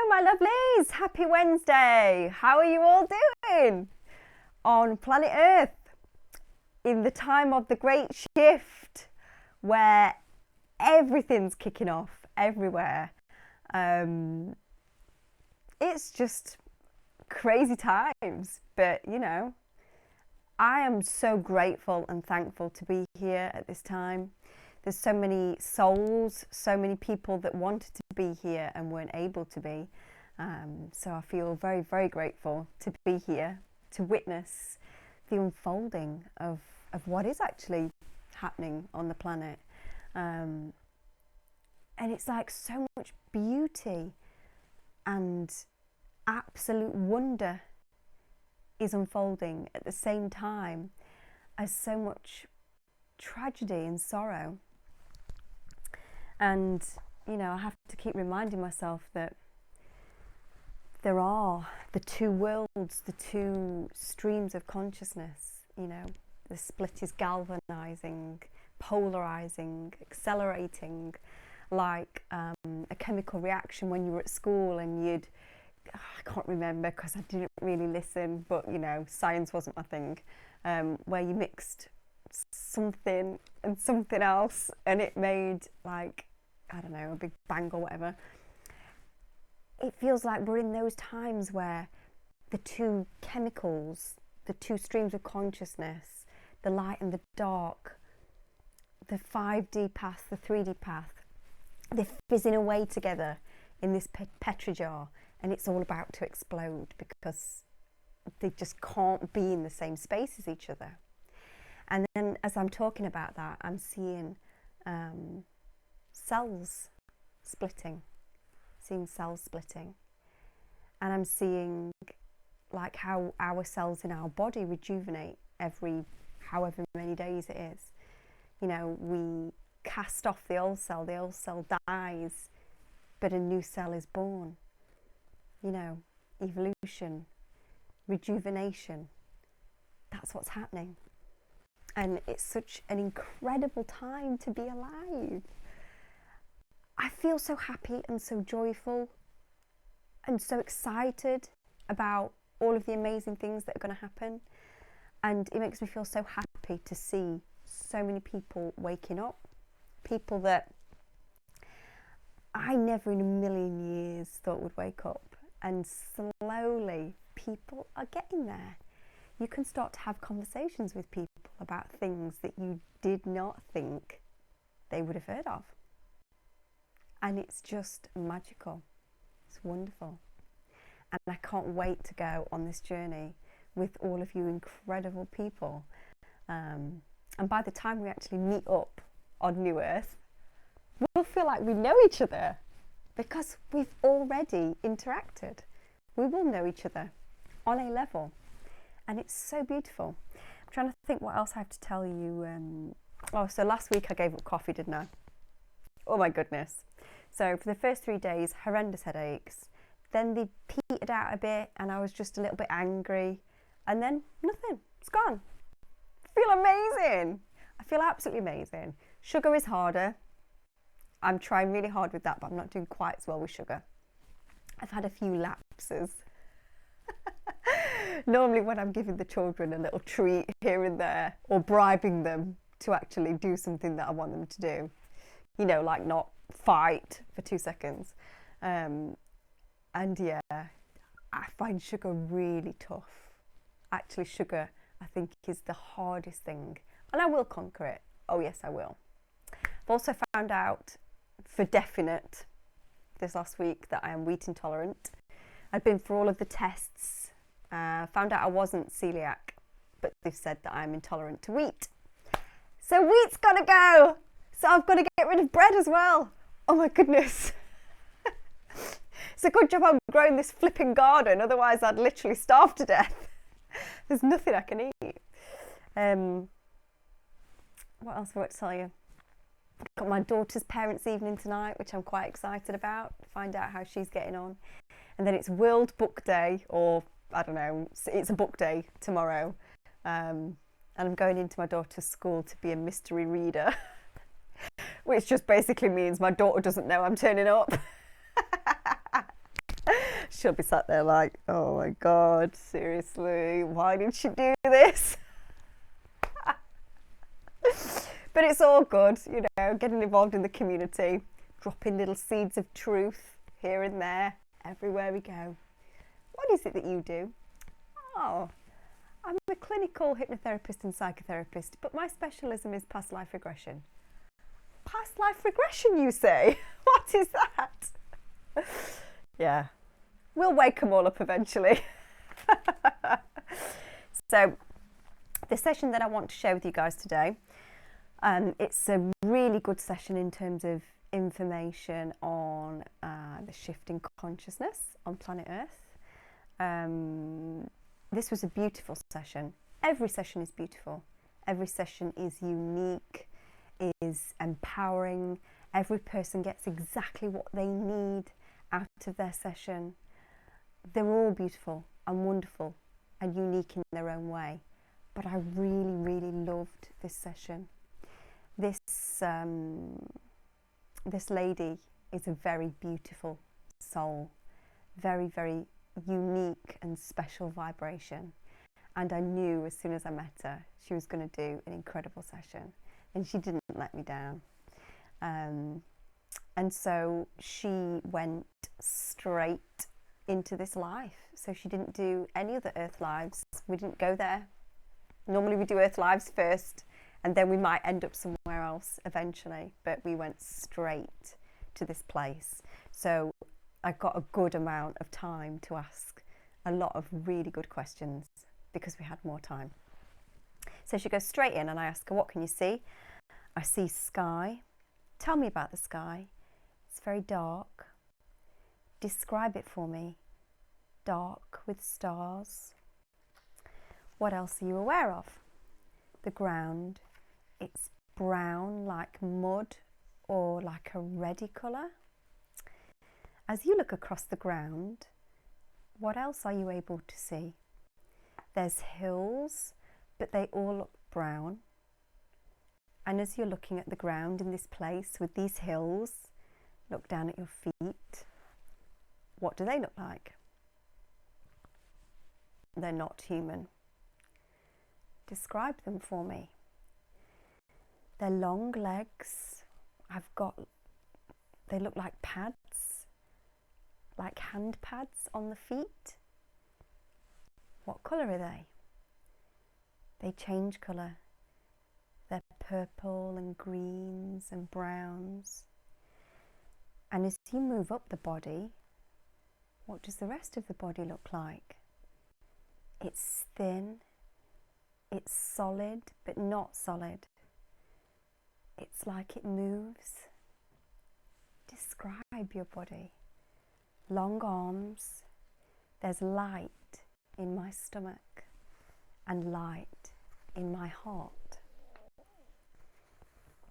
my lovelies, happy Wednesday. How are you all doing on planet Earth in the time of the great shift where everything's kicking off everywhere? It's just crazy times, but you know, I am so grateful and thankful to be here at this time. There's so many souls, so many people that wanted to be here and weren't able to be. So I feel very, very grateful to be here to witness the unfolding of what is actually happening on the planet. And it's like so much beauty and absolute wonder is unfolding at the same time as so much tragedy and sorrow. And, you know, I have to keep reminding myself that there are the two worlds, the two streams of consciousness. You know, the split is galvanizing, polarizing, accelerating, like a chemical reaction when you were at school and I can't remember because I didn't really listen, but, you know, science wasn't my thing, where you mixed something and something else and it made, like, I don't know, a big bang or whatever. It feels like we're in those times where the two chemicals, the two streams of consciousness, the light and the dark, the 5D path, the 3D path, they're fizzing away together in this petri jar, and it's all about to explode because they just can't be in the same space as each other. And then as I'm talking about that, I'm seeing cells splitting, and I'm seeing like how our cells in our body rejuvenate every however many days it is. You know, we cast off the old cell dies, but a new cell is born. You know, evolution, rejuvenation, that's what's happening. And it's such an incredible time to be alive. I feel so happy and so joyful and so excited about all of the amazing things that are going to happen. And it makes me feel so happy to see so many people waking up, people that I never in a million years thought would wake up. And slowly people are getting there. You can start to have conversations with people about things that you did not think they would have heard of. And it's just magical. It's wonderful. And I can't wait to go on this journey with all of you incredible people. And by the time we actually meet up on New Earth, we'll feel like we know each other because we've already interacted. We will know each other on a level. And it's so beautiful. I'm trying to think what else I have to tell you. So last week I gave up coffee, didn't I? Oh my goodness. So for the first 3 days, horrendous headaches. Then they petered out a bit and I was just a little bit angry. And then nothing, it's gone. I feel amazing. I feel absolutely amazing. Sugar is harder. I'm trying really hard with that, but I'm not doing quite as well with sugar. I've had a few lapses. Normally when I'm giving the children a little treat here and there or bribing them to actually do something that I want them to do, you know, like not fight for 2 seconds. And yeah, I find sugar really tough. Actually, sugar, I think, is the hardest thing. And I will conquer it. Oh yes, I will. I've also found out for definite this last week that I am wheat intolerant. I've been through all of the tests, found out I wasn't celiac, but they've said that I'm intolerant to wheat. So wheat's gotta go. So I've got to get rid of bread as well. Oh my goodness. It's a good job I'm growing this flipping garden, otherwise I'd literally starve to death. There's nothing I can eat. What else have I got to tell you? I've got my daughter's parents' evening tonight, which I'm quite excited about, find out how she's getting on. And then it's World Book Day, or I don't know, it's a book day tomorrow. And I'm going into my daughter's school to be a mystery reader, which just basically means my daughter doesn't know I'm turning up. She'll be sat there like, oh my God, seriously, why did she do this? But it's all good, you know, getting involved in the community, dropping little seeds of truth here and there, everywhere we go. What is it that you do? Oh, I'm a clinical hypnotherapist and psychotherapist, but my specialism is past life regression. Past life regression, you say? What is that? Yeah, we'll wake them all up eventually. So, the session that I want to share with you guys today, it's a really good session in terms of information on the shift in consciousness on planet Earth. This was a beautiful session. Every session is beautiful. Every session is unique, is empowering. Every person gets exactly what they need out of their session. They're all beautiful and wonderful and unique in their own way. But I really, really loved this session. This lady is a very beautiful soul, very, very unique and special vibration. And I knew as soon as I met her, she was going to do an incredible session. And she didn't let me down. And so she went straight into this life. So she didn't do any other Earth lives. We didn't go there. Normally we do Earth lives first, and then we might end up somewhere else eventually. But we went straight to this place. So I got a good amount of time to ask a lot of really good questions because we had more time. So she goes straight in and I ask her, what can you see? I see sky. Tell me about the sky. It's very dark. Describe it for me. Dark with stars. What else are you aware of? The ground. It's brown like mud or like a reddy colour. As you look across the ground, what else are you able to see? There's hills, but they all look brown. And as you're looking at the ground in this place with these hills, look down at your feet. What do they look like? They're not human. Describe them for me. They're long legs. They look like pads, like hand pads on the feet. What colour are they? They change colour. They're purple and greens and browns. And as you move up the body, what does the rest of the body look like? It's thin, it's solid, but not solid. It's like it moves. Describe your body. Long arms. There's light in my stomach and light in my heart.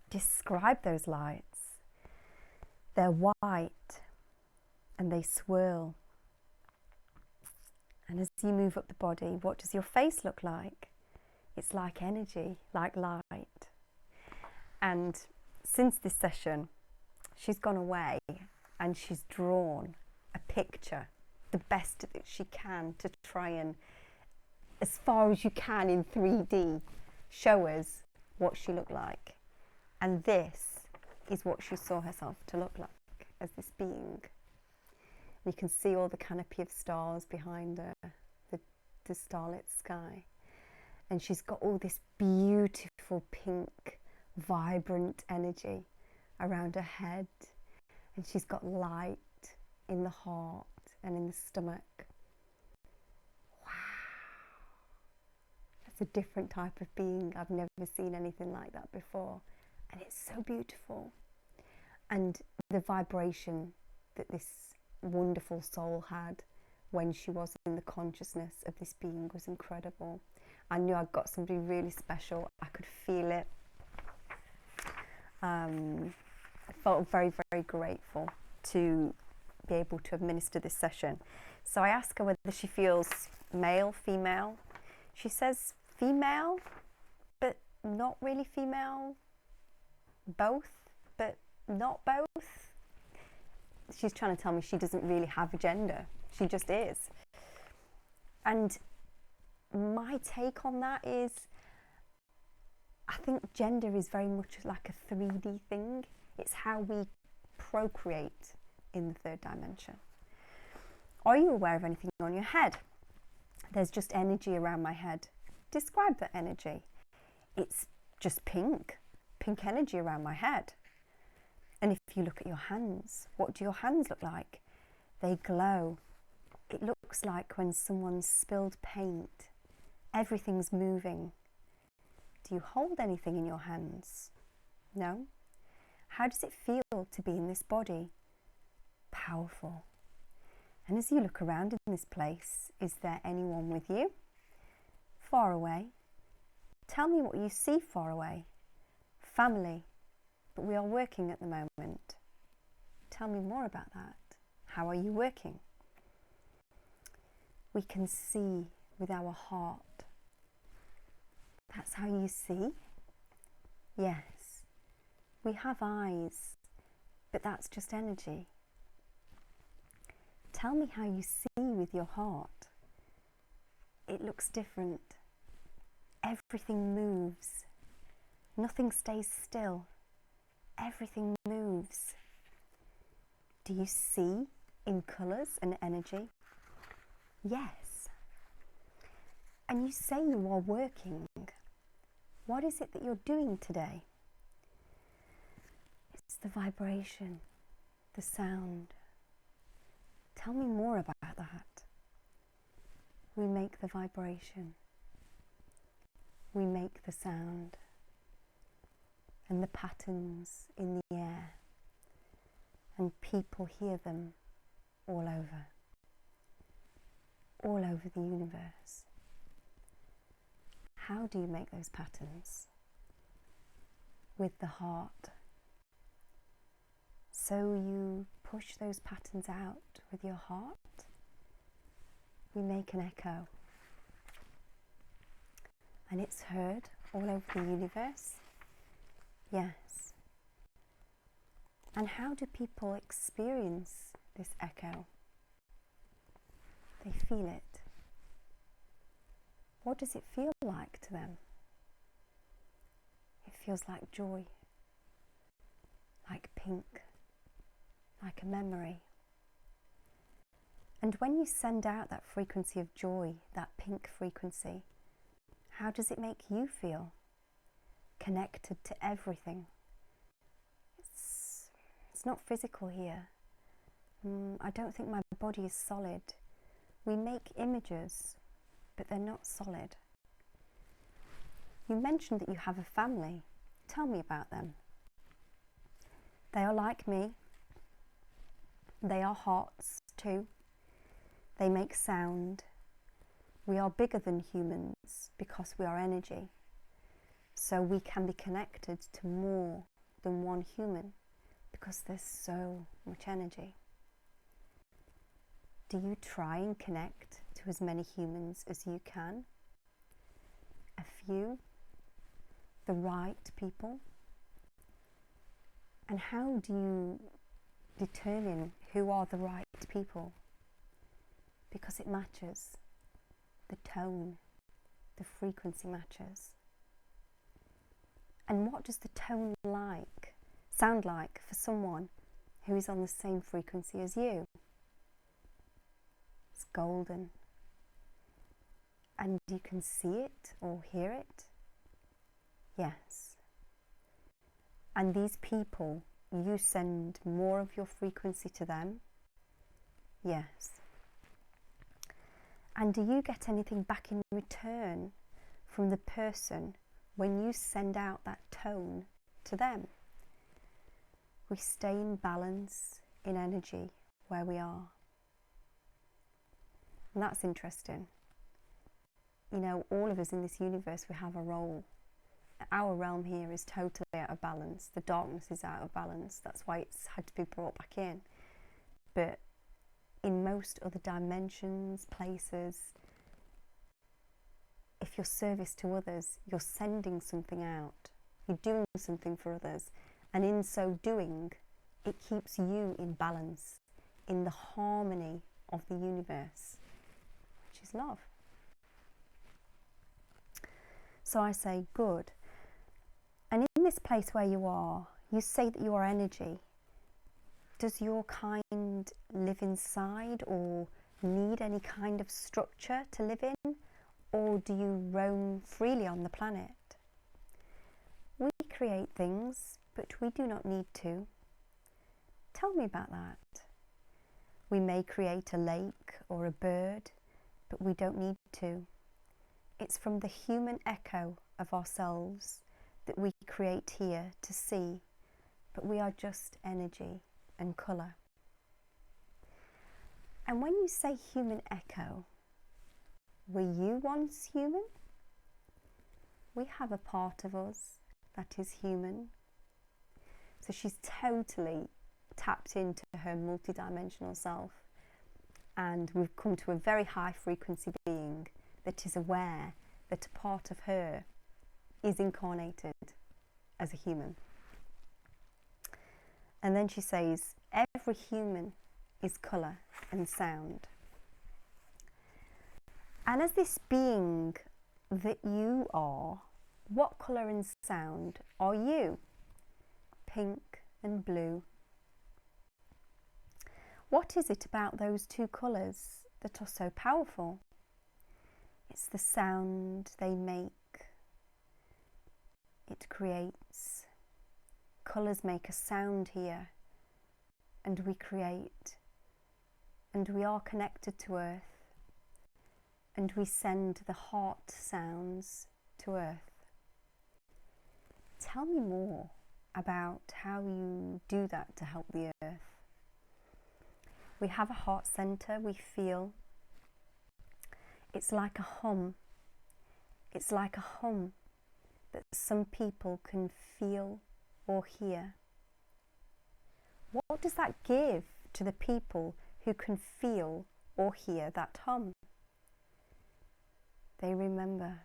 Describe those lights. They're white and they swirl. And as you move up the body, what does your face look like? It's like energy, like light. And since this session, she's gone away and she's drawn a picture, the best that she can, to try and, as far as you can in 3D, show us what she looked like. And this is what she saw herself to look like as this being. You can see all the canopy of stars behind her, the starlit sky. And she's got all this beautiful pink, vibrant energy around her head. And she's got light in the heart and in the stomach. Wow. That's a different type of being. I've never seen anything like that before. And it's so beautiful. And the vibration that this wonderful soul had when she was in the consciousness of this being was incredible. I knew I'd got somebody really special. I could feel it. I felt very, very grateful to be able to administer this session. So I asked her whether she feels male, female. She says female, but not really female. Both, but not both. She's trying to tell me she doesn't really have a gender. She just is. And my take on that is, I think gender is very much like a 3D thing. It's how we procreate in the third dimension. Are you aware of anything on your head? There's just energy around my head. Describe that energy. It's just pink energy around my head. And if you look at your hands, what do your hands look like? They glow. It looks like when someone's spilled paint. Everything's moving. Do you hold anything in your hands? No? How does it feel to be in this body? Powerful. And as you look around in this place, is there anyone with you? Far away? Tell me what you see far away. Family. But we are working at the moment. Tell me more about that. How are you working? We can see with our heart. That's how you see? Yes. We have eyes, but that's just energy. Tell me how you see with your heart. It looks different. Everything moves. Nothing stays still. Everything moves. Do you see in colours and energy? Yes. And you say you are working. What is it that you're doing today? It's the vibration, the sound. Tell me more about that. We make the vibration. We make the sound. And the patterns in the air. And people hear them all over. All over the universe. How do you make those patterns? With the heart. So you push those patterns out with your heart. We make an echo. And it's heard all over the universe. Yes. And how do people experience this echo? They feel it. What does it feel like to them? It feels like joy, like pink, like a memory. And when you send out that frequency of joy, that pink frequency, how does it make you feel? Connected to everything. It's not physical here. I don't think my body is solid. We make images, but they're not solid. You mentioned that you have a family. Tell me about them. They are like me. They are hearts too. They make sound. We are bigger than humans because we are energy. So we can be connected to more than one human because there's so much energy. Do you try and connect to as many humans as you can? A few? The right people? And how do you determine who are the right people? Because it matches. The tone, the frequency matches. And what does the tone sound like for someone who is on the same frequency as you? It's golden. And you can see it or hear it? Yes. And these people, you send more of your frequency to them? Yes. And do you get anything back in return from the person when you send out that tone to them? We stay in balance, in energy, where we are. And that's interesting. You know, all of us in this universe, we have a role. Our realm here is totally out of balance. The darkness is out of balance. That's why it's had to be brought back in. But in most other dimensions, places, if you're service to others, you're sending something out. You're doing something for others. And in so doing, it keeps you in balance, in the harmony of the universe, which is love. So I say, good. And in this place where you are, you say that you are energy. Does your kind live inside or need any kind of structure to live in? Or do you roam freely on the planet? We create things, but we do not need to. Tell me about that. We may create a lake or a bird, but we don't need to. It's from the human echo of ourselves that we create here to see, but we are just energy and colour. And when you say human echo, were you once human? We have a part of us that is human. So she's totally tapped into her multidimensional self, and we've come to a very high frequency being that is aware that a part of her is incarnated as a human. And then she says, every human is colour and sound. And as this being that you are, what colour and sound are you? Pink and blue. What is it about those two colours that are so powerful? It's the sound they make. It creates. Colours make a sound here, and we create. And we are connected to Earth, and we send the heart sounds to Earth. Tell me more about how you do that to help the Earth. We have a heart centre, we feel. It's like a hum. It's like a hum that some people can feel or hear. What does that give to the people who can feel or hear that hum? They remember.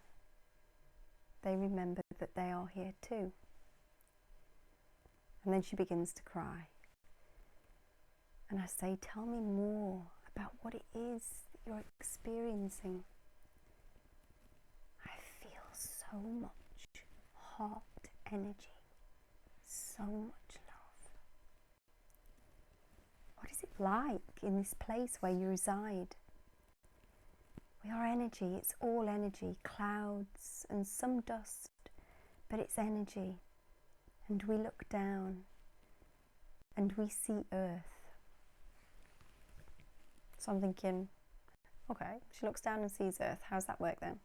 They remember that they are here too. And then she begins to cry. And I say, tell me more about what it is that you're experiencing. I feel so much heart energy, so much love. What is it like in this place where you reside? We are energy, it's all energy, clouds and some dust, but it's energy. And we look down and we see Earth. So I'm thinking, okay, she looks down and sees Earth. How's that work then?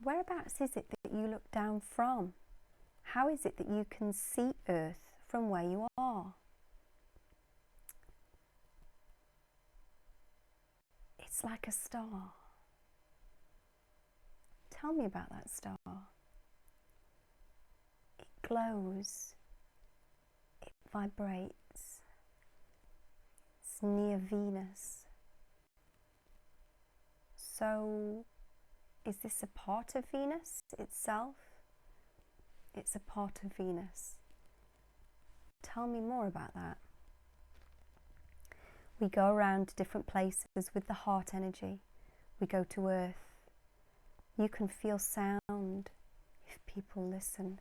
Whereabouts is it that you look down from? How is it that you can see Earth from where you are? It's like a star. Tell me about that star. It glows. It vibrates. It's near Venus. So, is this a part of Venus itself? It's a part of Venus. Tell me more about that. We go around to different places with the heart energy. We go to Earth. You can feel sound if people listen.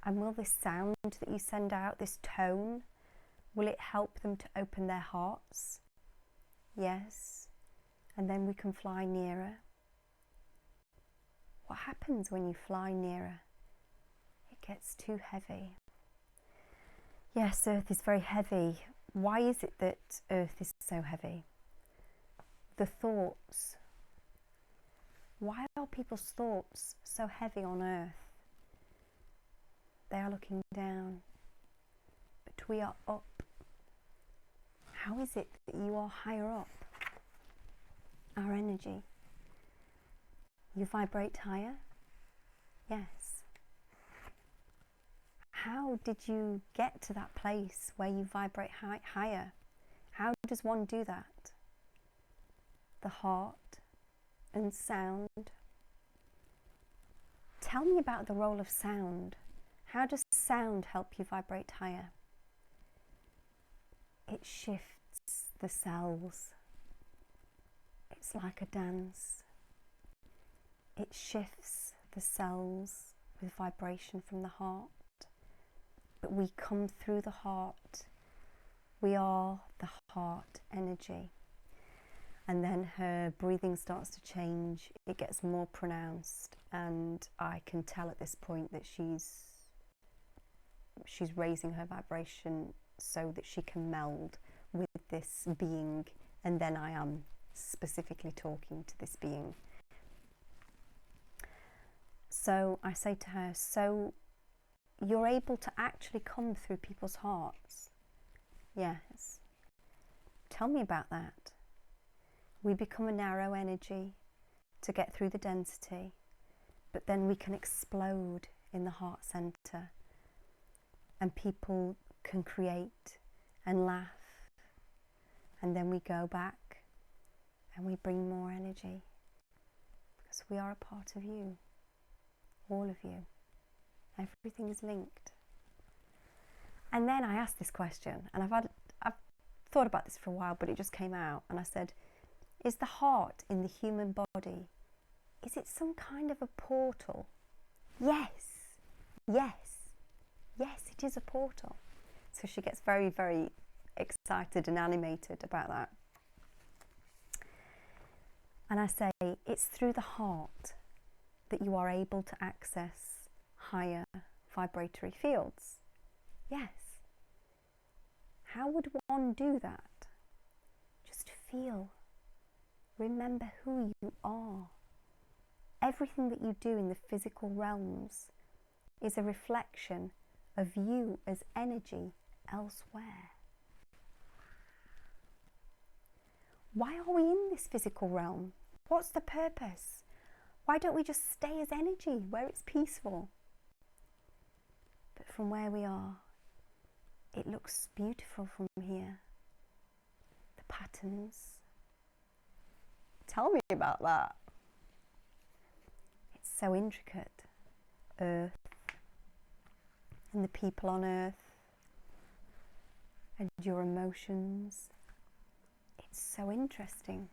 And will this sound that you send out, this tone, will it help them to open their hearts? Yes. And then we can fly nearer. What happens when you fly nearer? It gets too heavy. Yes, Earth is very heavy. Why is it that Earth is so heavy? The thoughts. Why are people's thoughts so heavy on Earth? They are looking down, but we are up. How is it that you are higher up? Our energy. You vibrate higher? Yes. How did you get to that place where you vibrate higher? How does one do that? The heart and sound. Tell me about the role of sound. How does sound help you vibrate higher? It shifts the cells. It's like a dance. It shifts the cells with vibration from the heart. But we come through the heart. We are the heart energy. And then her breathing starts to change. It gets more pronounced. And I can tell at this point that she's raising her vibration so that she can meld with this being. And then I am specifically talking to this being. So I say to her, so you're able to actually come through people's hearts? Yes. Tell me about that. We become a narrow energy to get through the density, but then we can explode in the heart center, and people can create and laugh, and then we go back and we bring more energy, because we are a part of you, all of you. Everything is linked. And then I asked this question, and I've thought about this for a while, but it just came out, and I said, is the heart in the human body, is it some kind of a portal? Yes, yes, yes, it is a portal. So she gets very, very excited and animated about that. And I say, it's through the heart that you are able to access higher vibratory fields. Yes. How would one do that? Just feel. Remember who you are. Everything that you do in the physical realms is a reflection of you as energy elsewhere. Why are we in this physical realm? What's the purpose? Why don't we just stay as energy where it's peaceful? But from where we are, it looks beautiful from here. The patterns. Tell me about that. It's so intricate. Earth and the people on Earth and your emotions. It's so interesting.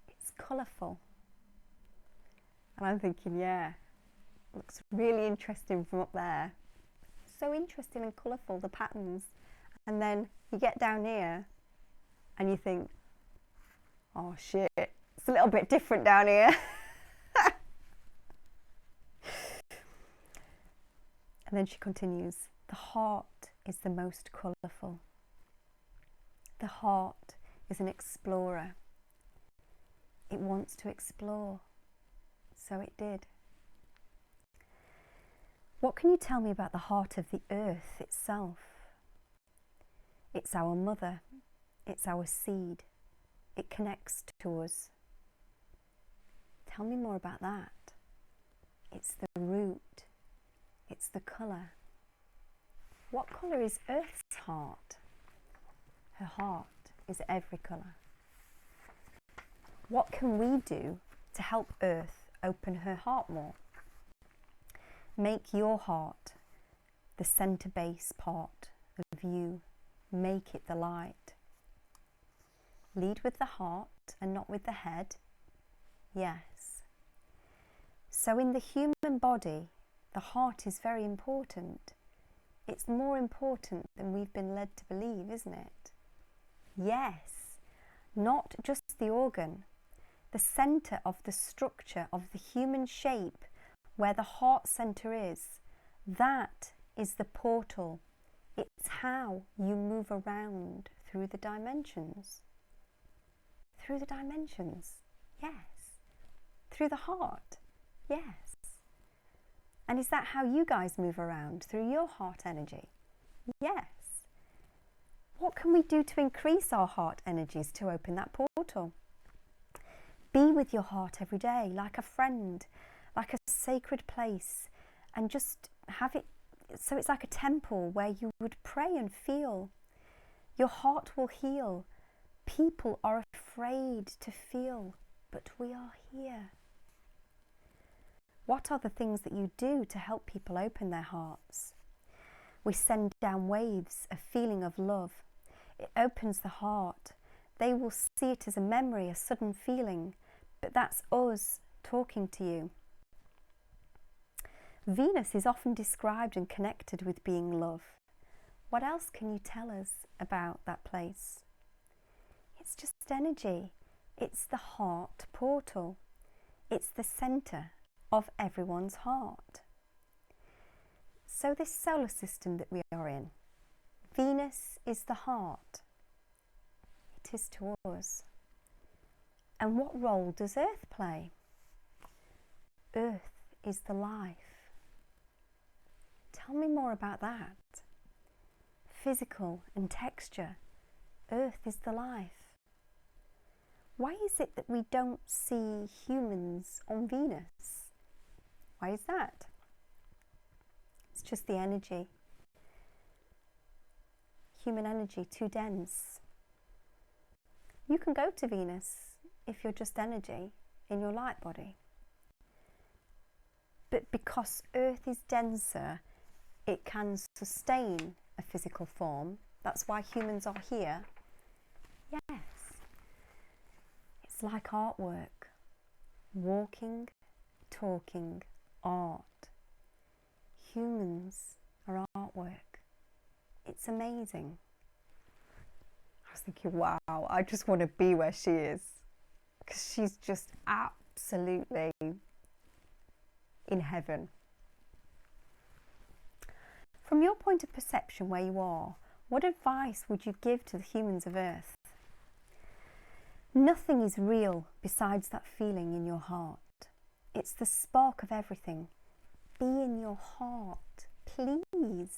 It's colourful. And I'm thinking, yeah, looks really interesting from up there. So interesting and colourful, the patterns. And then you get down here and you think, oh shit, it's a little bit different down here. And then she continues, the heart is the most colourful. The heart is an explorer. It wants to explore. So it did. What can you tell me about the heart of the earth itself? It's our mother. It's our seed. It connects to us. Tell me more about that. It's the root. It's the colour. What colour is Earth's heart? Her heart is every colour. What can we do to help Earth open her heart more? Make your heart the centre base part of you. Make it the light. Lead with the heart and not with the head. Yes. So in the human body, the heart is very important. It's more important than we've been led to believe, isn't it? Yes. Not just the organ. The centre of the structure of the human shape, where the heart centre is, that is the portal. It's how you move around through the dimensions. Through the dimensions, yes. Through the heart, yes. And is that how you guys move around? Through your heart energy? Yes. What can we do to increase our heart energies to open that portal? Be with your heart every day, like a friend, like a sacred place, and just have it so it's like a temple where you would pray and feel. Your heart will heal. People are afraid to feel, but we are here. What are the things that you do to help people open their hearts? We send down waves, a feeling of love. It opens the heart. They will see it as a memory, a sudden feeling, but that's us talking to you. Venus is often described and connected with being love. What else can you tell us about that place? It's just energy. It's the heart portal. It's the centre of everyone's heart. So this solar system that we are in, Venus is the heart. It is to us. And what role does Earth play? Earth is the life. Tell me more about that. Physical and texture. Earth is the life. Why is it that we don't see humans on Venus? Why is that? It's just the energy. Human energy, too dense. You can go to Venus if you're just energy in your light body. But because Earth is denser, it can sustain a physical form. That's why humans are here. Yes. It's like artwork. Walking, talking, art. Humans are artwork. It's amazing. I was thinking, wow, I just want to be where she is. Because she's just absolutely in heaven. From your point of perception where you are, what advice would you give to the humans of Earth? Nothing is real besides that feeling in your heart. It's the spark of everything. Be in your heart, please.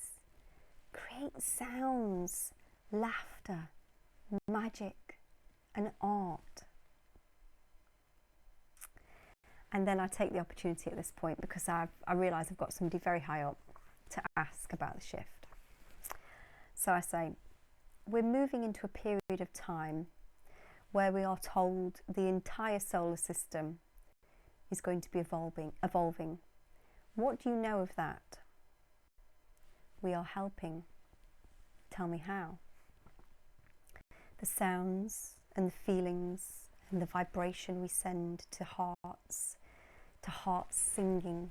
Create sounds, laughter, magic, and art. And then I take the opportunity at this point, because I realise I've got somebody very high up to ask about the shift. So I say, we're moving into a period of time where we are told the entire solar system is going to be evolving. What do you know of that? We are helping. Tell me how. The sounds and the feelings and the vibration we send to hearts singing.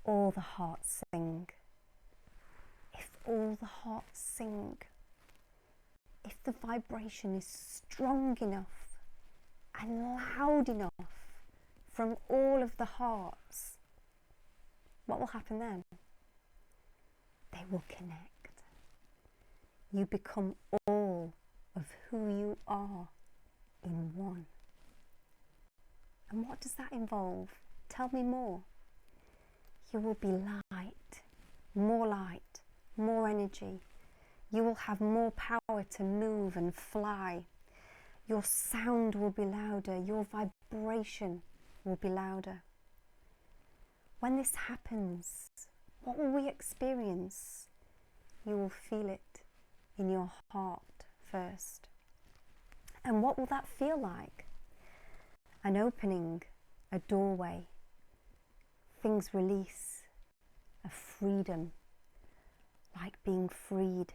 All the hearts sing. If all the hearts sing, if the vibration is strong enough and loud enough from all of the hearts, what will happen then? They will connect. You become all of who you are in one. And what does that involve? Tell me more. You will be light, more energy. You will have more power to move and fly. Your sound will be louder. Your vibration will be louder. When this happens, what will we experience? You will feel it in your heart first. And what will that feel like? An opening, a doorway, things release, a freedom, like being freed.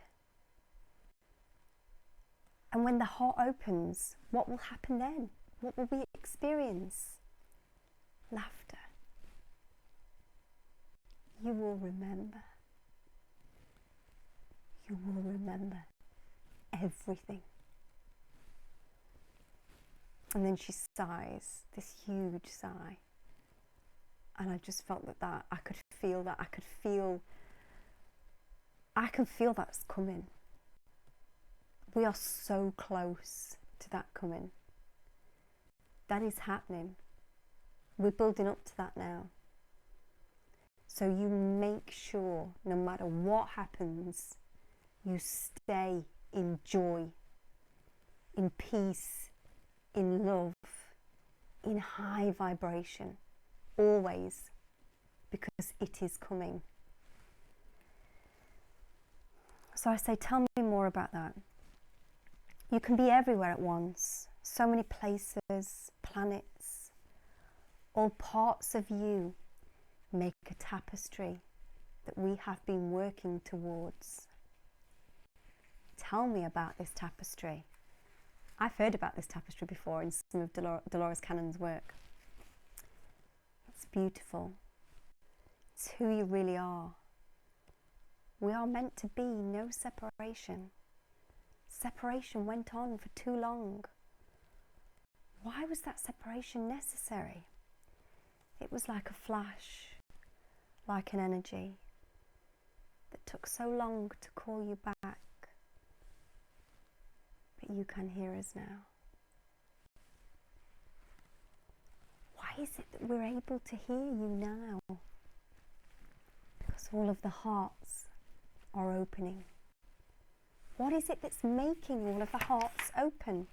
And when the heart opens, what will happen then? What will we experience? Laughter. You will remember. You will remember everything. And then she sighs, this huge sigh. And I just felt that I could feel that. I can feel that's coming. We are so close to that coming. That is happening. We're building up to that now. So you make sure, no matter what happens, you stay in joy, in peace, in love, in high vibration, always, because it is coming. So I say, tell me more about that. You can be everywhere at once, so many places, planets, all parts of you make a tapestry that we have been working towards. Tell me about this tapestry. I've heard about this tapestry before in some of Dolores Cannon's work. It's beautiful. It's who you really are. We are meant to be no separation. Separation went on for too long. Why was that separation necessary? It was like a flash, like an energy that took so long to call you back. But you can hear us now. Why is it that we're able to hear you now? Because all of the hearts are opening. What is it that's making all of the hearts open?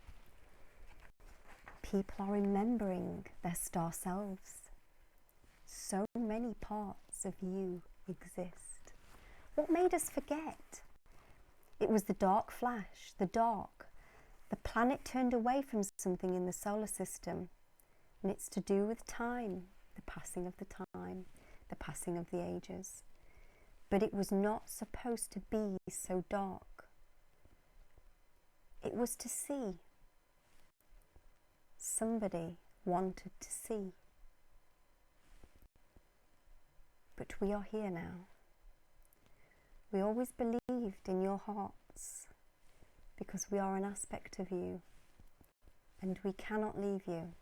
People are remembering their star selves. So many parts of you exist. What made us forget? It was the dark flash, the dark. The planet turned away from something in the solar system, and it's to do with time, the passing of the time, the passing of the ages. But it was not supposed to be so dark. It was to see. Somebody wanted to see. But we are here now. We always believed in your hearts because we are an aspect of you and we cannot leave you.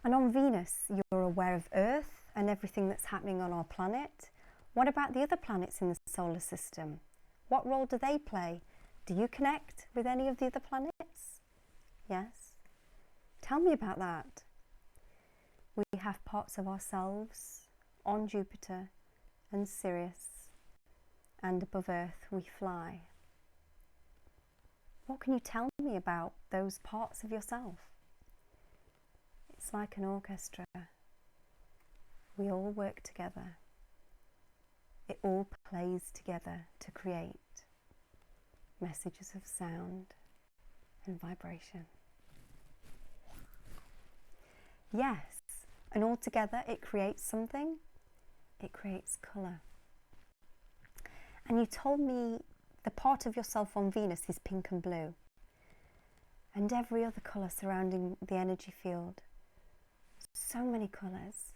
And on Venus, you're aware of Earth and everything that's happening on our planet. What about the other planets in the solar system? What role do they play? Do you connect with any of the other planets? Yes? Tell me about that. We have parts of ourselves on Jupiter and Sirius, and above Earth we fly. What can you tell me about those parts of yourself? It's like an orchestra. We all work together. It all plays together to create messages of sound and vibration. Yes, and all together it creates something. It creates colour. And you told me the part of yourself on Venus is pink and blue, and every other colour surrounding the energy field. So many colours,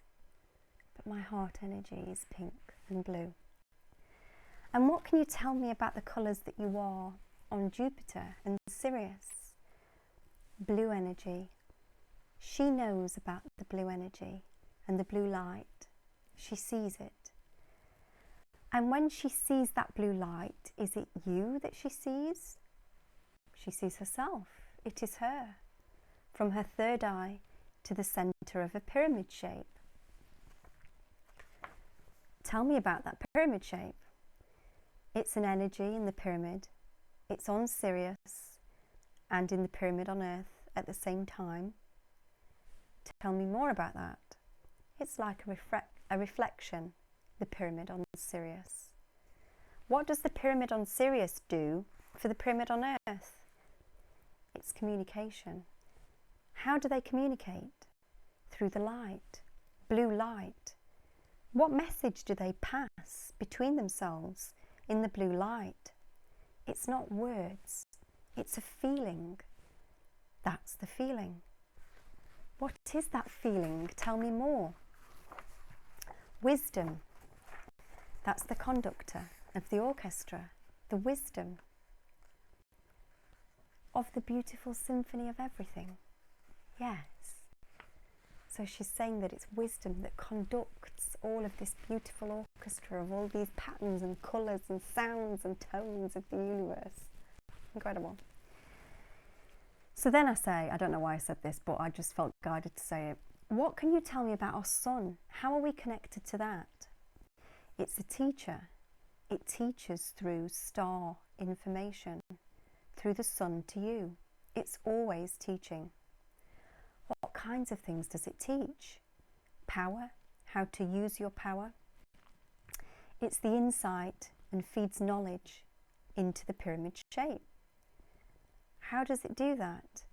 but my heart energy is pink and blue. And what can you tell me about the colours that you are on Jupiter and Sirius? Blue energy. She knows about the blue energy and the blue light. She sees it. And when she sees that blue light, is it you that she sees? She sees herself. It is her. From her third eye to the centre of a pyramid shape. Tell me about that pyramid shape. It's an energy in the pyramid. It's on Sirius and in the pyramid on Earth at the same time. Tell me more about that. It's like a reflection, the pyramid on Sirius. What does the pyramid on Sirius do for the pyramid on Earth? It's communication. How do they communicate? Through the light, blue light. What message do they pass between themselves in the blue light? It's not words, it's a feeling. That's the feeling. What is that feeling? Tell me more. Wisdom. That's the conductor of the orchestra, the wisdom of the beautiful symphony of everything. Yes. So she's saying that it's wisdom that conducts all of this beautiful orchestra of all these patterns and colours and sounds and tones of the universe. Incredible. So then I say, I don't know why I said this, but I just felt guided to say it. What can you tell me about our sun? How are we connected to that? It's a teacher. It teaches through star information, through the sun to you. It's always teaching. What kinds of things does it teach? Power, how to use your power. It's the insight and feeds knowledge into the pyramid shape. How does it do that?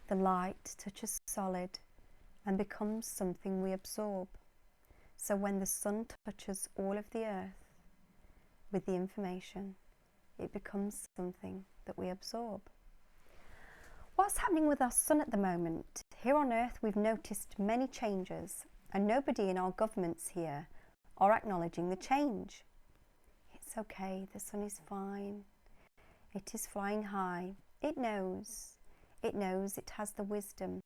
The light touches solid and becomes something we absorb. So when the sun touches all of the earth with the information, it becomes something that we absorb. What's happening with our sun at the moment? Here on Earth, we've noticed many changes, and nobody in our governments here are acknowledging the change. It's okay, the sun is fine. It is flying high. It knows it has the wisdom,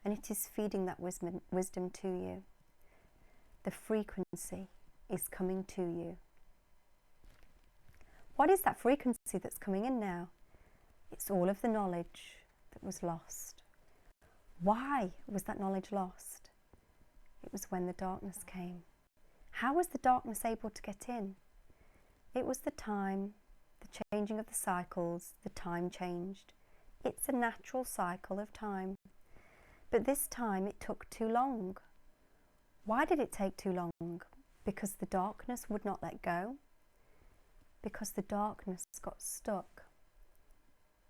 and it is feeding that wisdom to you. The frequency is coming to you. What is that frequency that's coming in now? It's all of the knowledge that was lost. Why was that knowledge lost? It was when the darkness came. How was the darkness able to get in? It was the time, the changing of the cycles, the time changed. It's a natural cycle of time. But this time it took too long. Why did it take too long? Because the darkness would not let go. Because the darkness got stuck.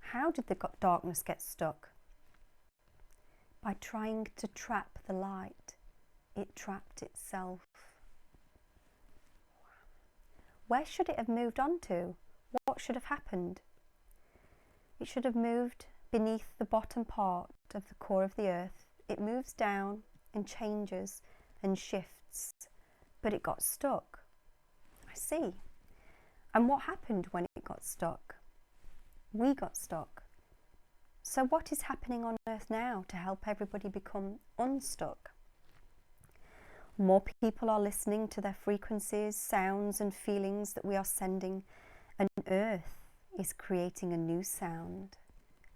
How did the darkness get stuck? By trying to trap the light. It trapped itself. Where should it have moved on to? What should have happened? It should have moved beneath the bottom part of the core of the earth. It moves down and changes and shifts, but it got stuck. I see. And what happened when it got stuck? We got stuck. So what is happening on Earth now to help everybody become unstuck? More people are listening to their frequencies, sounds and feelings that we are sending, and Earth is creating a new sound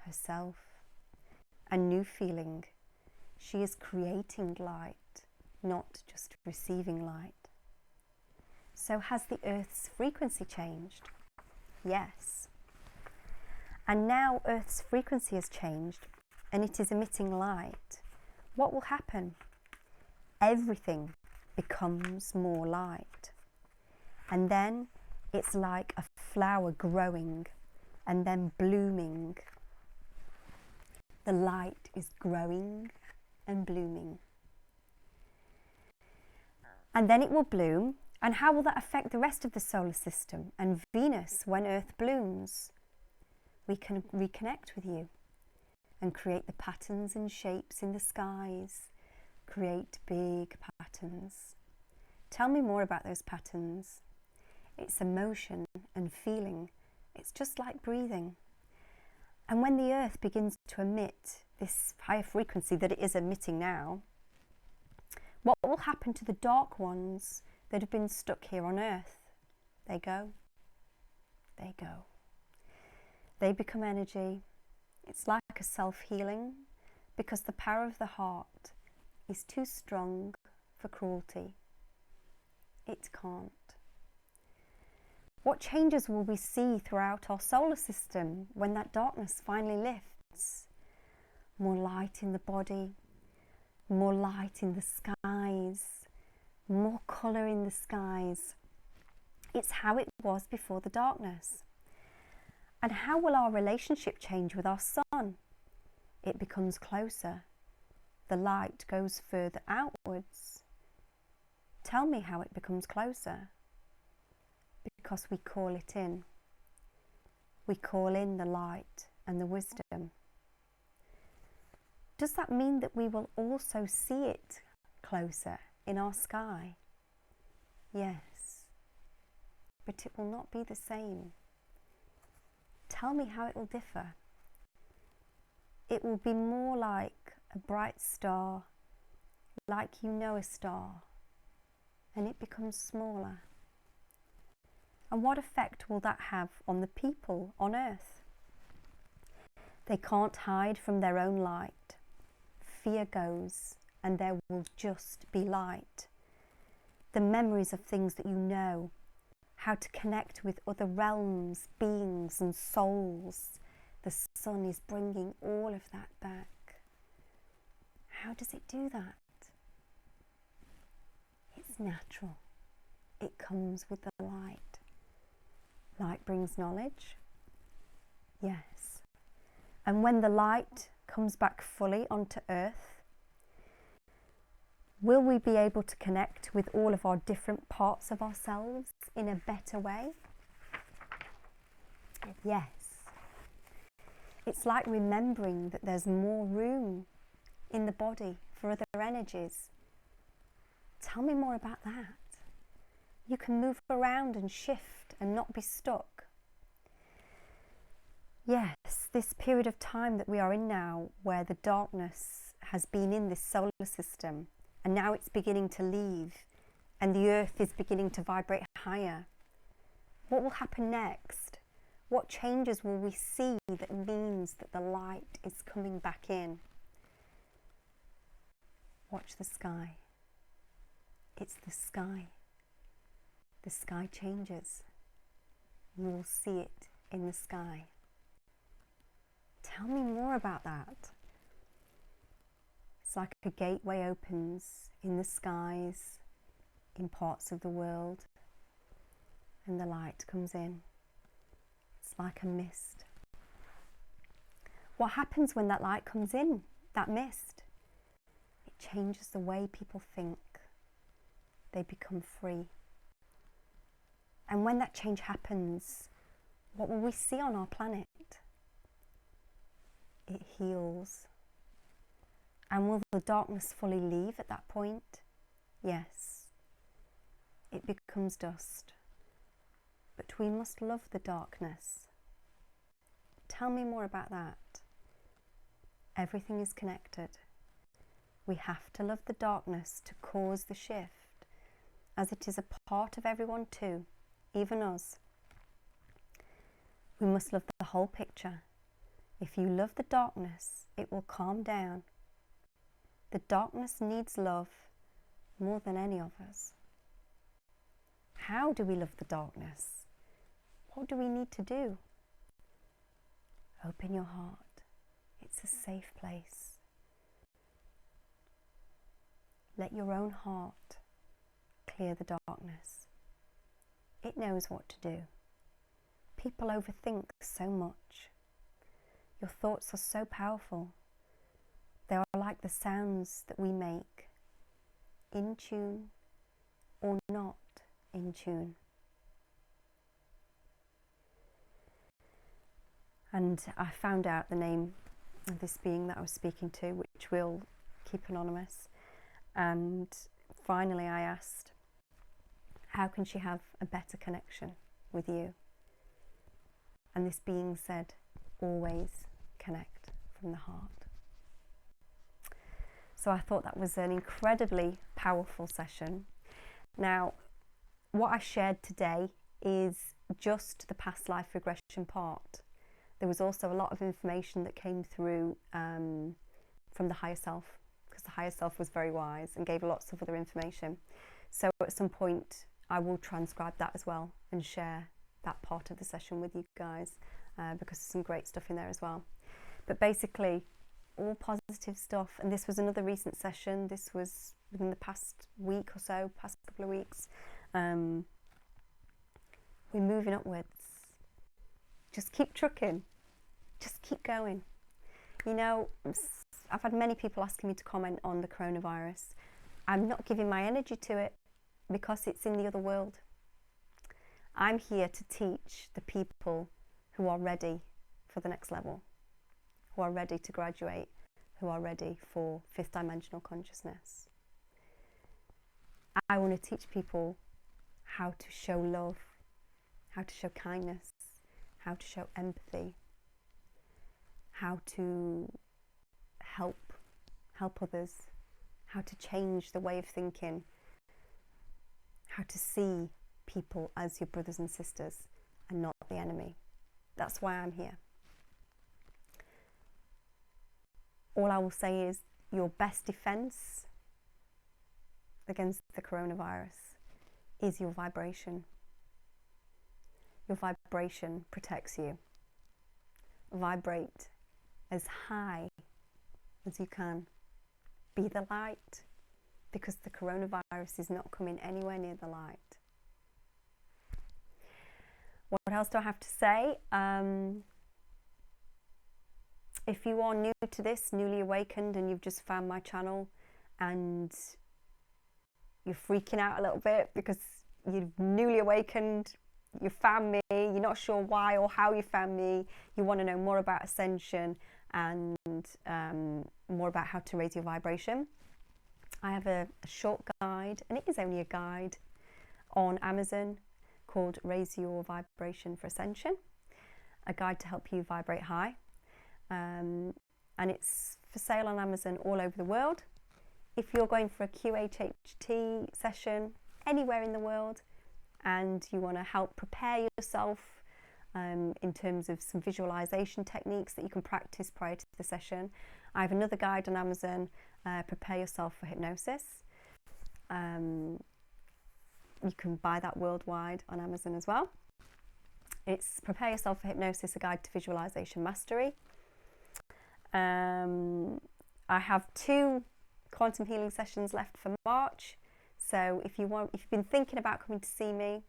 herself, a new feeling. She is creating light, not just receiving light. So has the Earth's frequency changed? Yes. And now Earth's frequency has changed and it is emitting light. What will happen? Everything becomes more light. And then it's like a flower growing and then blooming. The light is growing and blooming. And then it will bloom. And how will that affect the rest of the solar system and Venus when Earth blooms? We can reconnect with you and create the patterns and shapes in the skies. Create big patterns. Tell me more about those patterns. It's emotion and feeling. It's just like breathing. And when the Earth begins to emit this higher frequency that it is emitting now, what will happen to the dark ones that have been stuck here on Earth? They go. They go. They become energy. It's like a self-healing because the power of the heart is too strong for cruelty. It can't. What changes will we see throughout our solar system when that darkness finally lifts? More light in the body, more light in the skies, more colour in the skies. It's how it was before the darkness. And how will our relationship change with our sun? It becomes closer. The light goes further outwards. Tell me how it becomes closer. Because we call it in. We call in the light and the wisdom. Does that mean that we will also see it closer in our sky? Yes. But it will not be the same. Tell me how it will differ. It will be more like a bright star, like you know a star, and it becomes smaller. And what effect will that have on the people on Earth? They can't hide from their own light. Fear goes, and there will just be light. The memories of things that you know, how to connect with other realms, beings and souls. The sun is bringing all of that back. How does it do that? It's natural. It comes with the light. Light brings knowledge. Yes. And when the light comes back fully onto Earth, will we be able to connect with all of our different parts of ourselves in a better way? Yes. It's like remembering that there's more room in the body for other energies. Tell me more about that. You can move around and shift and not be stuck. Yes, this period of time that we are in now, where the darkness has been in this solar system and now it's beginning to leave and the earth is beginning to vibrate higher. What will happen next? What changes will we see that means that the light is coming back in? Watch the sky. It's the sky. The sky changes. You will see it in the sky. Tell me more about that. It's like a gateway opens in the skies, in parts of the world, and the light comes in. It's like a mist. What happens when that light comes in, that mist? It changes the way people think. They become free. And when that change happens, what will we see on our planet? It heals. And will the darkness fully leave at that point? Yes. It becomes dust. But we must love the darkness. Tell me more about that. Everything is connected. We have to love the darkness to cause the shift, as it is a part of everyone too, even us. We must love the whole picture. If you love the darkness, it will calm down. The darkness needs love more than any of us. How do we love the darkness? What do we need to do? Open your heart. It's a safe place. Let your own heart clear the darkness. It knows what to do. People overthink so much. Your thoughts are so powerful. They are like the sounds that we make, in tune or not in tune. And I found out the name of this being that I was speaking to, which we'll keep anonymous. And finally I asked, how can she have a better connection with you? And this being said, always connect from the heart. So I thought that was an incredibly powerful session. Now, what I shared today is just the past life regression part. There was also a lot of information that came through from the higher self, because the higher self was very wise and gave lots of other information. So at some point I will transcribe that as well and share that part of the session with you guys, because there's some great stuff in there as well. But basically, all positive stuff. And this was another recent session. This was within the past week or so, past couple of weeks. We're moving upwards. Just keep trucking. Just keep going. You know, I've had many people asking me to comment on the coronavirus. I'm not giving my energy to it because it's in the other world. I'm here to teach the people who are ready for the next level, who are ready to graduate, who are ready for fifth dimensional consciousness. I want to teach people how to show love, how to show kindness, how to show empathy, how to help others, how to change the way of thinking, how to see people as your brothers and sisters and not the enemy. That's why I'm here. All I will say is your best defense against the coronavirus is your vibration. Your vibration protects you. Vibrate as high as you can. Be the light, because the coronavirus is not coming anywhere near the light. What else do I have to say? If you are new to this, newly awakened, and you've just found my channel and you're freaking out a little bit because you're newly awakened, you found me, you're not sure why or how you found me, you want to know more about Ascension and more about how to raise your vibration, I have a short guide, and it is only a guide, on Amazon called Raise Your Vibration for Ascension, a guide to help you vibrate high. And it's for sale on Amazon all over the world. If you're going for a QHHT session anywhere in the world and you want to help prepare yourself in terms of some visualization techniques that you can practice prior to the session, I have another guide on Amazon, Prepare Yourself for Hypnosis. You can buy that worldwide on Amazon as well. It's Prepare Yourself for Hypnosis, a guide to visualization mastery. I have 2 quantum healing sessions left for March. So if you've been thinking about coming to see me,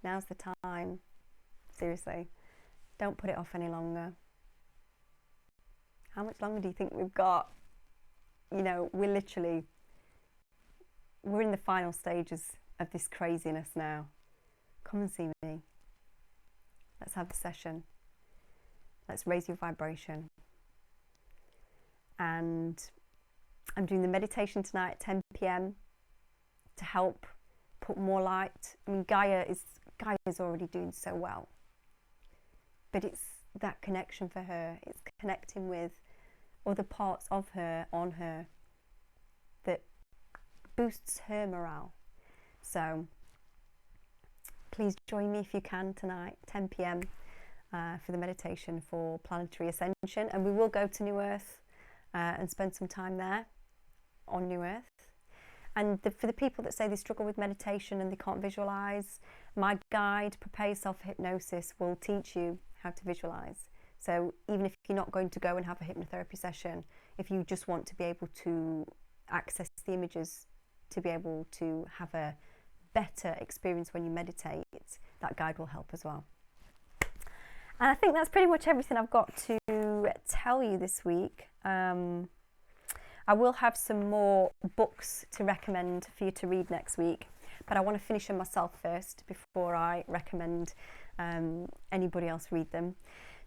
now's the time. Seriously, don't put it off any longer. How much longer do you think we've got? You know, we're in the final stages of this craziness now. Come and see me. Let's have the session. Let's raise your vibration. And I'm doing the meditation tonight at 10 p.m. to help put more light. I mean, Gaia is already doing so well, but it's that connection for her. It's connecting with other parts of her, on her, that boosts her morale. So please join me if you can tonight, 10 p.m. For the meditation for planetary ascension, and we will go to New Earth and spend some time there on New Earth. And for the people that say they struggle with meditation and they can't visualize, my guide, Prepare Yourself for Hypnosis, will teach you how to visualize. So even if you're not going to go and have a hypnotherapy session, if you just want to be able to access the images to be able to have a better experience when you meditate, that guide will help as well. And I think that's pretty much everything I've got to tell you this week. I will have some more books to recommend for you to read next week, but I want to finish them myself first before I recommend anybody else read them.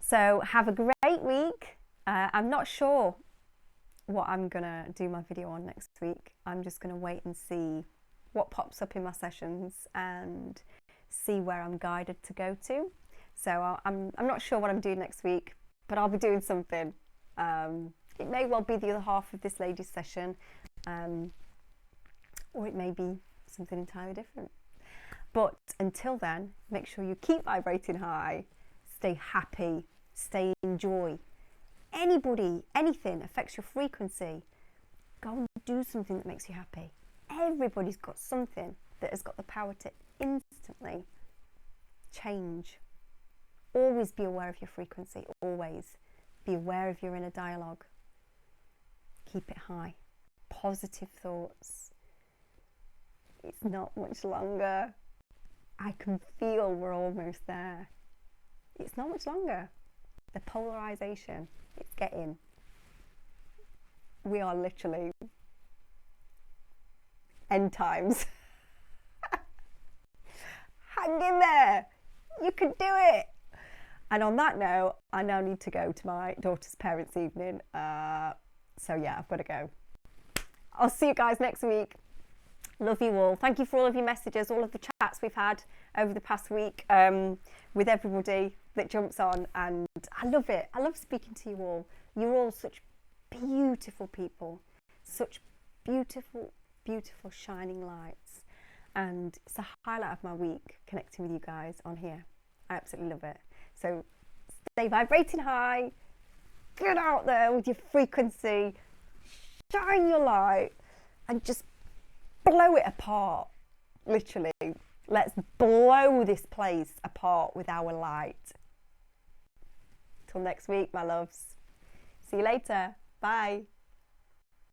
So have a great week. I'm not sure what I'm going to do my video on next week. I'm just going to wait and see what pops up in my sessions and see where I'm guided to go to. So I'm not sure what I'm doing next week, but I'll be doing something. It may well be the other half of this lady's session, or it may be something entirely different. But until then, make sure you keep vibrating high, stay happy, stay in joy. Anybody, anything affects your frequency, go and do something that makes you happy. Everybody's got something that has got the power to instantly change. Always be aware of your frequency, always. Be aware of your inner dialogue. Keep it high. Positive thoughts. It's not much longer. I can feel we're almost there. It's not much longer. The polarization, it's getting. We are literally end times. Hang in there. You can do it. And on that note, I now need to go to my daughter's parents' evening. So yeah, I've got to go. I'll see you guys next week. Love you all. Thank you for all of your messages, all of the chats we've had over the past week with everybody that jumps on. And I love it. I love speaking to you all. You're all such beautiful people. Such beautiful, beautiful shining lights. And it's a highlight of my week, connecting with you guys on here. I absolutely love it. So stay vibrating high, get out there with your frequency, shine your light, and just blow it apart. Literally, let's blow this place apart with our light. Till next week, my loves. See you later. Bye.